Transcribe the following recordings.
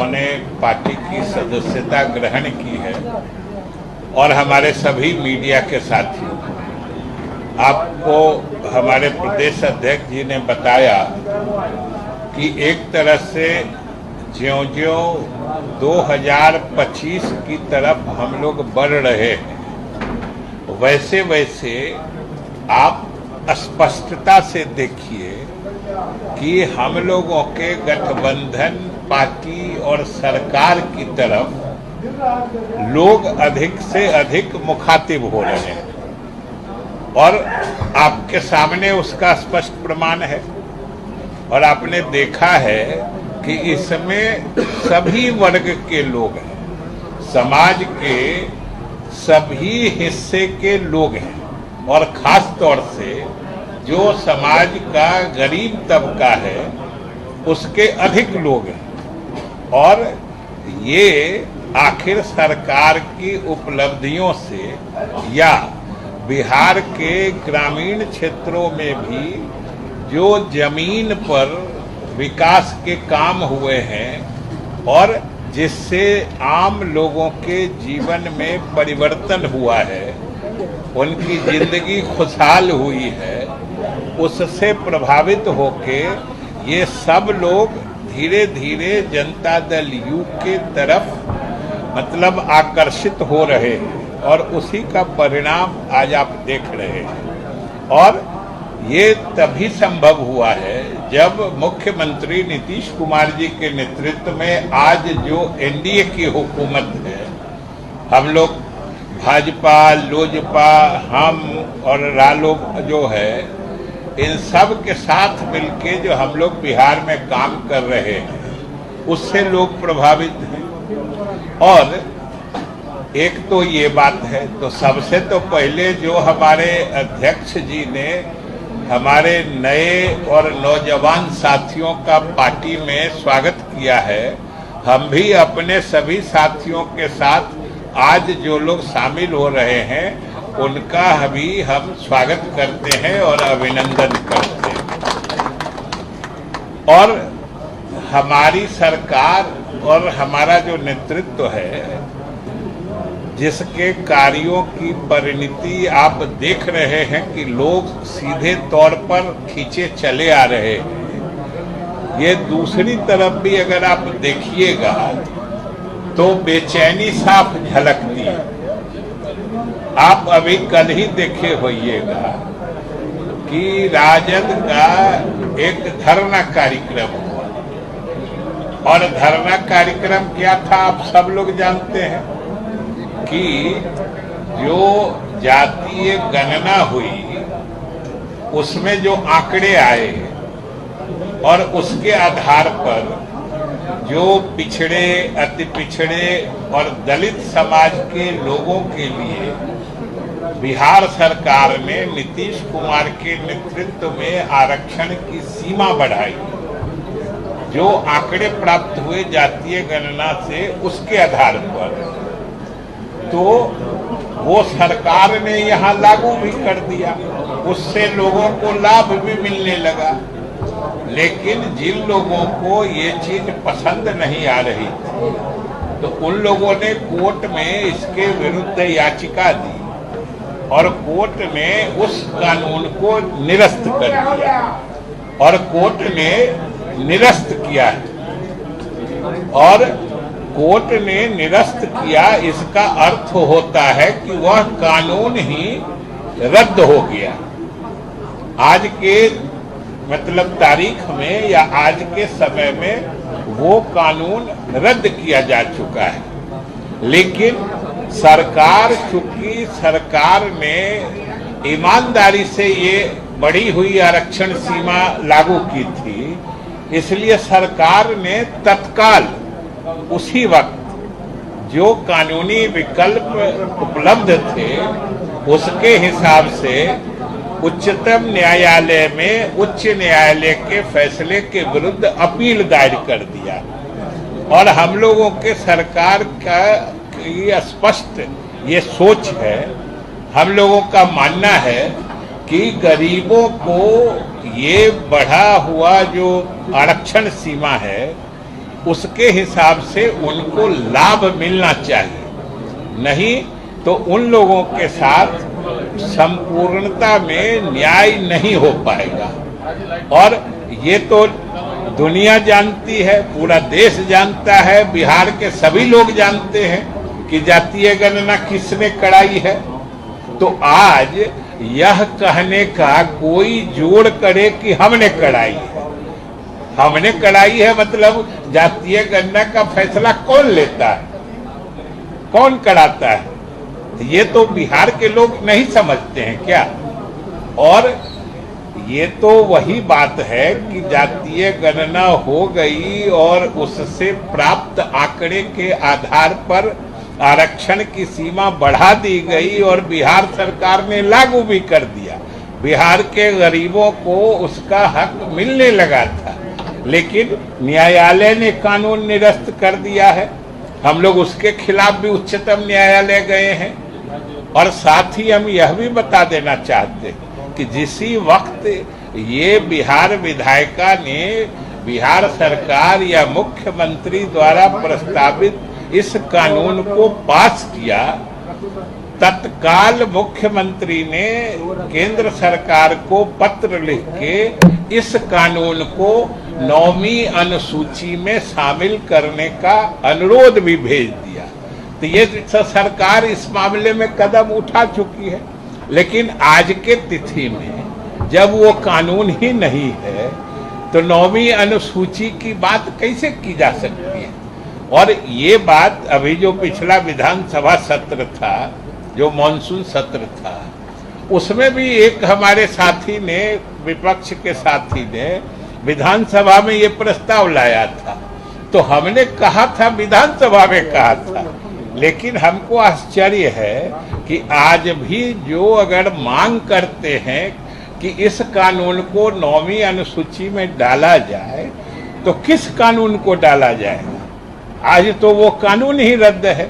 उन्होंने पार्टी की सदस्यता ग्रहण की है और हमारे सभी मीडिया के साथियों, आपको हमारे प्रदेश अध्यक्ष जी ने बताया कि एक तरह से ज्यों-ज्यों 2025 की तरफ हम लोग बढ़ रहे हैं, वैसे वैसे आप स्पष्टता से देखिए कि हम लोगों के गठबंधन पार्टी और सरकार की तरफ लोग अधिक से अधिक मुखातिब हो रहे हैं और आपके सामने उसका स्पष्ट प्रमाण है। और आपने देखा है कि इसमें सभी वर्ग के लोग हैं, समाज के सभी हिस्से के लोग हैं और खास तौर से जो समाज का गरीब तबका है उसके अधिक लोग हैं। और ये आखिर सरकार की उपलब्धियों से या बिहार के ग्रामीण क्षेत्रों में भी जो जमीन पर विकास के काम हुए हैं और जिससे आम लोगों के जीवन में परिवर्तन हुआ है, उनकी जिंदगी खुशहाल हुई है, उससे प्रभावित होके ये सब लोग धीरे धीरे जनता दल यू के तरफ मतलब आकर्षित हो रहे हैं और उसी का परिणाम आज आप देख रहे हैं। और ये तभी संभव हुआ है जब मुख्यमंत्री नीतीश कुमार जी के नेतृत्व में आज जो एनडीए की हुकूमत है, हम लोग भाजपा, लोजपा, हम और रालोद जो है, इन सब के साथ मिलके जो हम लोग बिहार में काम कर रहे हैं, उससे लोग प्रभावित हैं। और एक तो ये बात है, तो सबसे तो पहले जो हमारे अध्यक्ष जी ने हमारे नए और नौजवान साथियों का पार्टी में स्वागत किया है, हम भी अपने सभी साथियों के साथ आज जो लोग शामिल हो रहे हैं उनका भी हम स्वागत करते हैं और अभिनंदन करते हैं। और हमारी सरकार और हमारा जो नेतृत्व है, जिसके कार्यों की परिणति आप देख रहे हैं कि लोग सीधे तौर पर खींचे चले आ रहे हैं। ये दूसरी तरफ भी अगर आप देखिएगा तो बेचैनी साफ झलकती है। आप अभी कल ही देखे होइएगा कि राजद का एक धरना कार्यक्रम हुआ और धरना कार्यक्रम क्या था आप सब लोग जानते हैं कि जो जातीय गणना हुई उसमें जो आंकड़े आए और उसके आधार पर जो पिछड़े, अति पिछड़े और दलित समाज के लोगों के लिए बिहार सरकार ने नीतीश कुमार के नेतृत्व में आरक्षण की सीमा बढ़ाई। जो आंकड़े प्राप्त हुए जातीय गणना से उसके आधार पर, तो वो सरकार ने यहाँ लागू भी कर दिया, उससे लोगों को लाभ भी मिलने लगा। लेकिन जिन लोगों को ये चीज पसंद नहीं आ रही थी, तो उन लोगों ने कोर्ट में इसके विरुद्ध याचिका दी और कोर्ट ने उस कानून को निरस्त कर दिया और कोर्ट ने निरस्त किया है। और कोर्ट ने निरस्त किया, इसका अर्थ होता है कि वह कानून ही रद्द हो गया। आज के मतलब तारीख में या आज के समय में वो कानून रद्द किया जा चुका है। लेकिन सरकार, चूंकि सरकार ने ईमानदारी से ये बढ़ी हुई आरक्षण सीमा लागू की थी, इसलिए सरकार ने तत्काल उसी वक्त जो कानूनी विकल्प उपलब्ध थे उसके हिसाब से उच्चतम न्यायालय में उच्च न्यायालय के फैसले के विरुद्ध अपील दायर कर दिया। और हम लोगों के सरकार का ये स्पष्ट ये सोच है, हम लोगों का मानना है कि गरीबों को ये बढ़ा हुआ जो आरक्षण सीमा है, उसके हिसाब से उनको लाभ मिलना चाहिए, नहीं तो उन लोगों के साथ संपूर्णता में न्याय नहीं हो पाएगा। और ये तो दुनिया जानती है, पूरा देश जानता है, बिहार के सभी लोग जानते हैं कि जातीय गणना किसने कराई है। तो आज यह कहने का कोई जोड़ करे कि हमने कराई है, हमने कराई है मतलब जातीय गणना का फैसला कौन लेता है, कौन कराता है, ये तो बिहार के लोग नहीं समझते हैं क्या। और ये तो वही बात है कि जातीय गणना हो गई और उससे प्राप्त आंकड़े के आधार पर आरक्षण की सीमा बढ़ा दी गई और बिहार सरकार ने लागू भी कर दिया। बिहार के गरीबों को उसका हक मिलने लगा था, लेकिन न्यायालय ने कानून निरस्त कर दिया है। हम लोग उसके खिलाफ भी उच्चतम न्यायालय गए हैं। और साथ ही हम यह भी बता देना चाहते हैं कि जिसी वक्त ये बिहार विधायिका ने बिहार सरकार या मुख्यमंत्री द्वारा प्रस्तावित इस कानून को पास किया, तत्काल मुख्यमंत्री ने केंद्र सरकार को पत्र लिख के इस कानून को 9वीं अनुसूची में शामिल करने का अनुरोध भी भेज दिया। तो ये सरकार इस मामले में कदम उठा चुकी है। लेकिन आज के तिथि में जब वो कानून ही नहीं है तो 9वीं अनुसूची की बात कैसे की जा सकती है। और ये बात अभी जो पिछला विधानसभा सत्र था, जो मॉनसून सत्र था, उसमें भी एक हमारे साथी ने, विपक्ष के साथी ने विधानसभा में ये प्रस्ताव लाया था। तो हमने कहा था, विधानसभा में कहा था, लेकिन हमको आश्चर्य है कि आज भी जो अगर मांग करते हैं कि इस कानून को 9वीं अनुसूची में डाला जाए, तो किस कानून को डाला जाएगा? आज तो वो कानून ही रद्द है।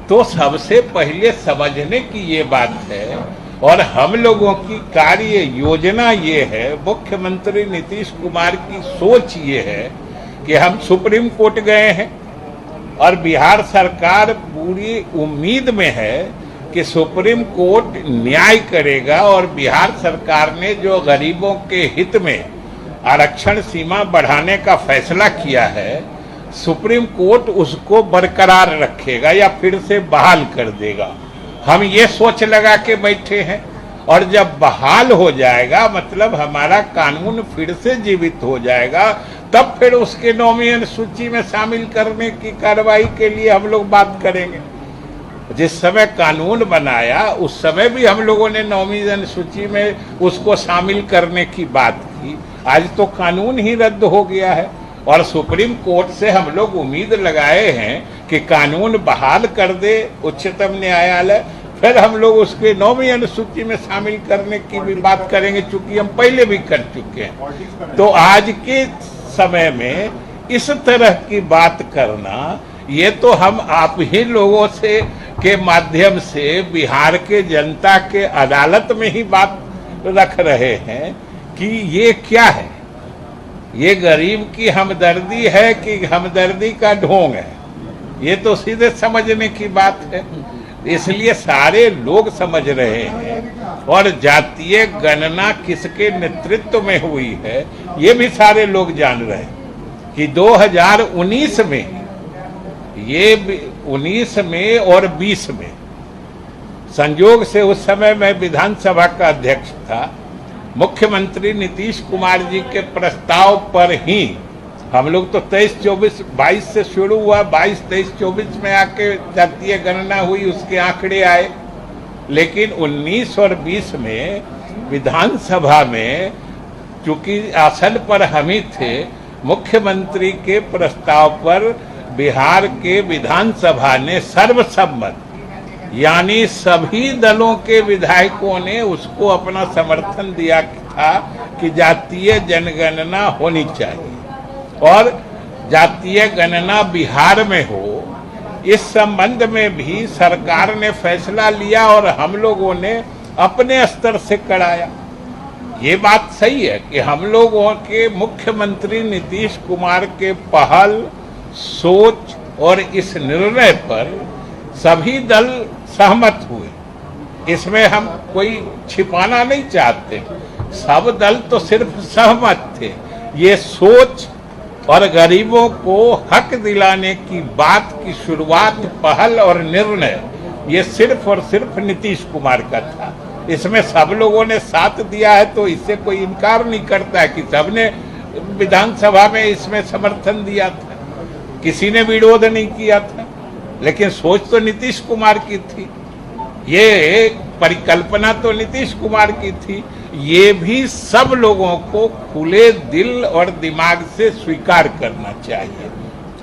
तो सबसे पहले समझने की ये बात है, और हम लोगों की कार्य योजना ये है, मुख्यमंत्री नीतीश कुमार की सोच ये है कि हम सुप्रीम कोर्ट गए हैं और बिहार सरकार पूरी उम्मीद में है कि सुप्रीम कोर्ट न्याय करेगा और बिहार सरकार ने जो गरीबों के हित में आरक्षण सीमा बढ़ाने का फैसला किया है, सुप्रीम कोर्ट उसको बरकरार रखेगा या फिर से बहाल कर देगा। हम ये सोच लगा के बैठे हैं, और जब बहाल हो जाएगा मतलब हमारा कानून फिर से जीवित हो जाएगा, तब फिर उसके 9वीं अनुसूची में शामिल करने की कार्रवाई के लिए हम लोग बात करेंगे। जिस समय कानून बनाया उस समय भी हम लोगों ने 9वीं अनुसूची में उसको शामिल करने की बात की। आज तो कानून ही रद्द हो गया है और सुप्रीम कोर्ट से हम लोग उम्मीद लगाए हैं कि कानून बहाल कर दे उच्चतम न्यायालय, फिर हम लोग उसके 9वीं अनुसूची में शामिल करने की भी बात करेंगे, चूंकि हम पहले भी कर चुके हैं। तो आज के समय में इस तरह की बात करना, ये तो हम आप ही लोगों से के माध्यम से बिहार के जनता के अदालत में ही बात रख रहे हैं कि ये क्या है, ये गरीब की हमदर्दी है कि हमदर्दी का ढोंग है। ये तो सीधे समझने की बात है, इसलिए सारे लोग समझ रहे हैं। और जातीय गणना किसके नेतृत्व में हुई है ये भी सारे लोग जान रहे हैं कि 2019 में, ये 19 में और 20 में संयोग से, उस समय मैं विधानसभा का अध्यक्ष था, मुख्यमंत्री नीतीश कुमार जी के प्रस्ताव पर ही हम लोग तो 23-24-22 से शुरू हुआ, 22-23-24 में आके जातीय गणना हुई, उसके आंकड़े आए। लेकिन 19 और 20 में विधानसभा में चूंकि आसन पर हम ही थे, मुख्यमंत्री के प्रस्ताव पर बिहार के विधानसभा ने सर्वसम्मत, यानी सभी दलों के विधायकों ने उसको अपना समर्थन दिया था कि जातीय जनगणना होनी चाहिए और जातीय गणना बिहार में हो। इस संबंध में भी सरकार ने फैसला लिया और हम लोगों ने अपने स्तर से कराया। ये बात सही है कि हम लोगों के मुख्यमंत्री नीतीश कुमार के पहल सोच और इस निर्णय पर सभी दल सहमत हुए। इसमें हम कोई छिपाना नहीं चाहते, सब दल तो सिर्फ सहमत थे। ये सोच और गरीबों को हक दिलाने की बात की शुरुआत, पहल और निर्णय ये सिर्फ और सिर्फ नीतीश कुमार का था। इसमें सब लोगों ने साथ दिया है, तो इससे कोई इनकार नहीं करता है कि सबने विधानसभा में इसमें समर्थन दिया था, किसी ने विरोध नहीं किया था। लेकिन सोच तो नीतीश कुमार की थी, ये परिकल्पना तो नीतीश कुमार की थी। ये भी सब लोगों को खुले दिल और दिमाग से स्वीकार करना चाहिए।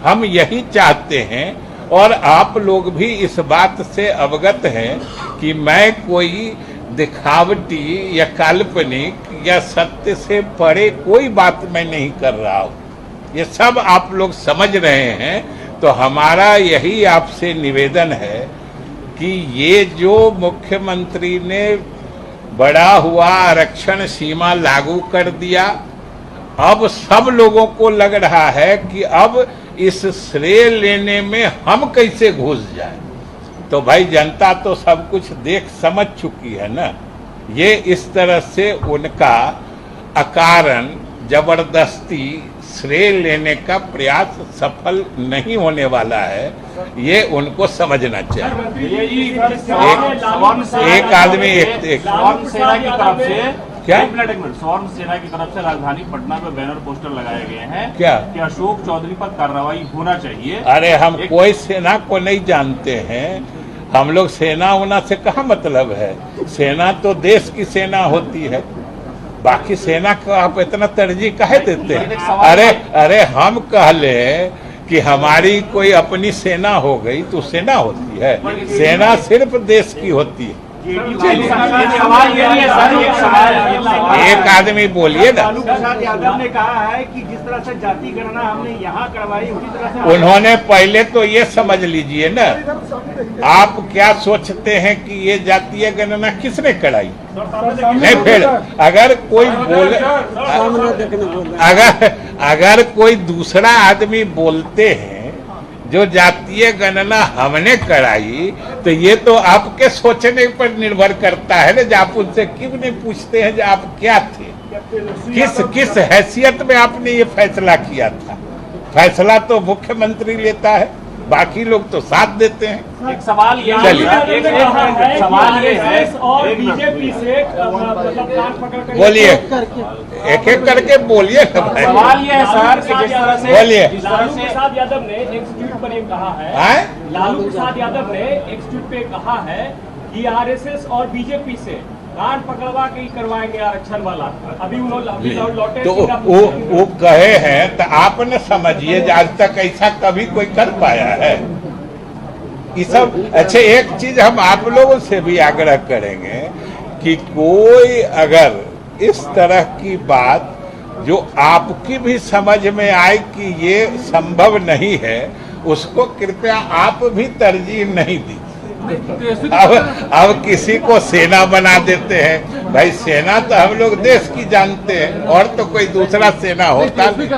हम यही चाहते हैं और आप लोग भी इस बात से अवगत हैं कि मैं कोई दिखावटी या काल्पनिक या सत्य से परे कोई बात मैं नहीं कर रहा हूं। ये सब आप लोग समझ रहे हैं। तो हमारा यही आपसे निवेदन है कि ये जो मुख्यमंत्री ने बढ़ा हुआ आरक्षण सीमा लागू कर दिया, अब सब लोगों को लग रहा है कि अब इस श्रेय लेने में हम कैसे घुस जाए। तो भाई जनता तो सब कुछ देख समझ चुकी है ना। ये इस तरह से उनका अकारण जबरदस्ती श्रेय लेने का प्रयास सफल नहीं होने वाला है, ये उनको समझना चाहिए। एक आदमी एक स्वर्ण सेना की तरफ से क्या? स्वर्ण सेना की तरफ से राजधानी पटना में बैनर पोस्टर लगाए गए हैं क्या कि अशोक चौधरी पर कार्रवाई होना चाहिए। अरे हम कोई सेना को नहीं जानते हैं, हम लोग सेना होना से कहाँ मतलब है। सेना तो देश की सेना होती है, बाकी सेना को आप इतना तरजीह काहे देते हैं। अरे हम कह ले कि हमारी कोई अपनी सेना हो गई तो सेना होती है, सेना सिर्फ देश की होती है। एक आदमी बोलिए ना। लालू प्रसाद यादव ने कहा है कि जिस तरह से जाति गणना हमने यहाँ करवाई उसी तरह से उन्होंने पहले तो ये समझ लीजिए ना, आप क्या सोचते हैं कि ये जातीय गणना किसने कराई। नहीं, फिर अगर कोई बोले, अगर कोई दूसरा आदमी बोलते हैं जो जातीय गणना हमने कराई, तो ये तो आपके सोचने पर निर्भर करता है ना। आप उनसे क्यों नहीं पूछते हैं जो आप क्या थे, किस हैसियत में आपने ये फैसला किया था। फैसला तो मुख्यमंत्री लेता है, बाकी लोग तो साथ देते हैं। एक सवाल ये है और बीजेपी से मतलब कान पकड़ कर बोलिए, एक एक करके बोलिए ना भाई। सवाल ये है सर कि जिस तरह से बोलिए। लालू प्रसाद यादव ने एक ट्वीट पर ये कहा है, लालू प्रसाद यादव ने एक ट्वीट पे कहा है कि आरएसएस और बीजेपी से कान पकड़वा के ही करवाएंगे आरक्षण वाला। अभी उन्होंने लौटे तो वो कहे हैं, तो आप न समझिए आज तक ऐसा कभी कोई कर पाया है ये सब। अच्छा, एक चीज हम आप लोगों से भी आग्रह करेंगे कि कोई अगर इस तरह की बात जो आपकी भी समझ में आए कि ये संभव नहीं है, उसको कृपया आप भी तरजीह नहीं दी। अब किसी को सेना बना देते हैं। भाई सेना तो हम लोग देश की जानते हैं, और तो कोई दूसरा सेना होता नहीं।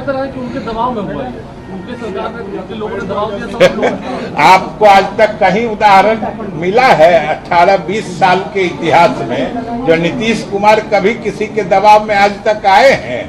आपको आज तक कहीं उदाहरण मिला है 18-20 साल के इतिहास में जो नीतीश कुमार कभी किसी के दबाव में आज तक आए हैं?